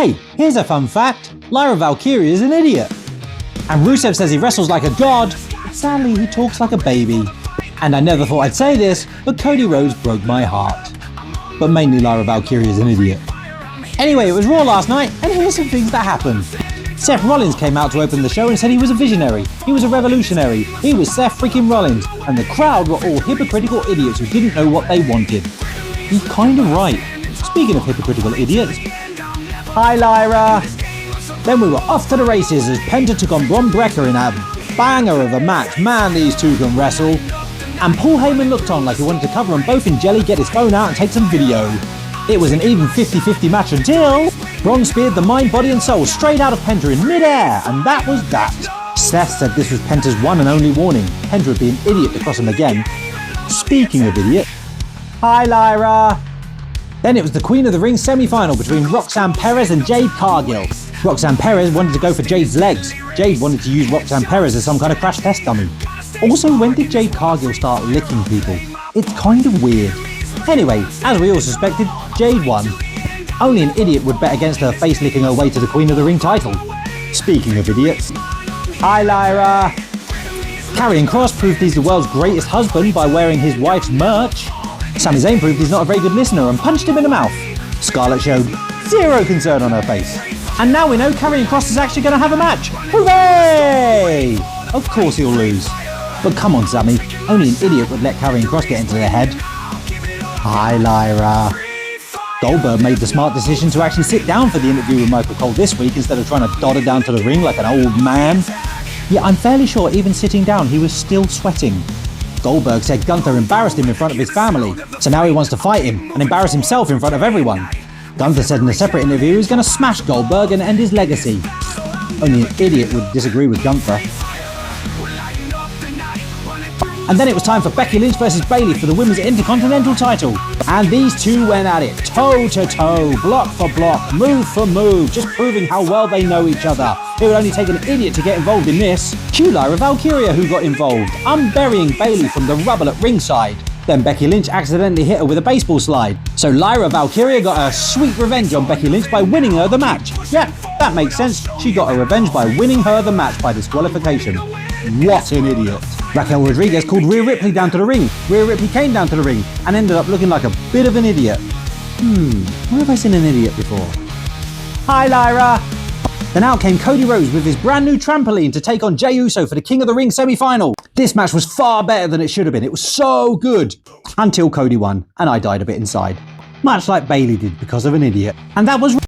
Hey, here's a fun fact. Lyra Valkyria is an idiot. And Rusev says he wrestles like a god. Sadly, he talks like a baby. And I never thought I'd say this, but Cody Rhodes broke my heart. But mainly Lyra Valkyria is an idiot. Anyway, it was Raw last night, and here's some things that happened. Seth Rollins came out to open the show and said he was a visionary, he was a revolutionary, he was Seth freaking Rollins, and the crowd were all hypocritical idiots who didn't know what they wanted. He's kind of right. Speaking of hypocritical idiots, hi Lyra! Then we were off to the races as Penta took on Bron Breakker in a banger of a match. Man, these two can wrestle. And Paul Heyman looked on like he wanted to cover them both in jelly, get his phone out and take some video. It was an even 50-50 match until Bron speared the mind, body and soul straight out of Penta in midair, and that was that. Seth said this was Penta's one and only warning. Penta would be an idiot to cross him again. Speaking of idiot, hi Lyra! Then it was the Queen of the Ring semi-final between Roxanne Perez and Jade Cargill. Roxanne Perez wanted to go for Jade's legs. Jade wanted to use Roxanne Perez as some kind of crash test dummy. Also, when did Jade Cargill start licking people? It's kind of weird. Anyway, as we all suspected, Jade won. Only an idiot would bet against her face licking her way to the Queen of the Ring title. Speaking of idiots, hi Lyra! Karrion Kross proved he's the world's greatest husband by wearing his wife's merch. Sami Zayn proved he's not a very good listener and punched him in the mouth. Scarlett showed zero concern on her face. And now we know Karrion Kross is actually going to have a match. Hooray! Of course he'll lose. But come on, Sami. Only an idiot would let Karrion Kross get into their head. Hi, Lyra. Goldberg made the smart decision to actually sit down for the interview with Michael Cole this week instead of trying to dodder down to the ring like an old man. Yeah, I'm fairly sure even sitting down he was still sweating. Goldberg said Gunther embarrassed him in front of his family, so now he wants to fight him and embarrass himself in front of everyone. Gunther said in a separate interview he was going to smash Goldberg and end his legacy. Only an idiot would disagree with Gunther. And then it was time for Becky Lynch versus Bayley for the Women's Intercontinental title. And these two went at it, toe to toe, block for block, move for move, just proving how well they know each other. It would only take an idiot to get involved in this. Cue Lyra Valkyria who got involved, unburying Bayley from the rubble at ringside. Then Becky Lynch accidentally hit her with a baseball slide. So Lyra Valkyria got a sweet revenge on Becky Lynch by winning her the match. Yeah, that makes sense. She got her revenge by winning her the match by disqualification. What an idiot. Raquel Rodriguez called Rhea Ripley down to the ring. Rhea Ripley came down to the ring and ended up looking like a bit of an idiot. Where have I seen an idiot before? Hi Lyra! Then out came Cody Rhodes with his brand new trampoline to take on Jey Uso for the King of the Ring semi-final. This match was far better than it should have been. It was so good. Until Cody won and I died a bit inside. Much like Bayley did because of an idiot. And that was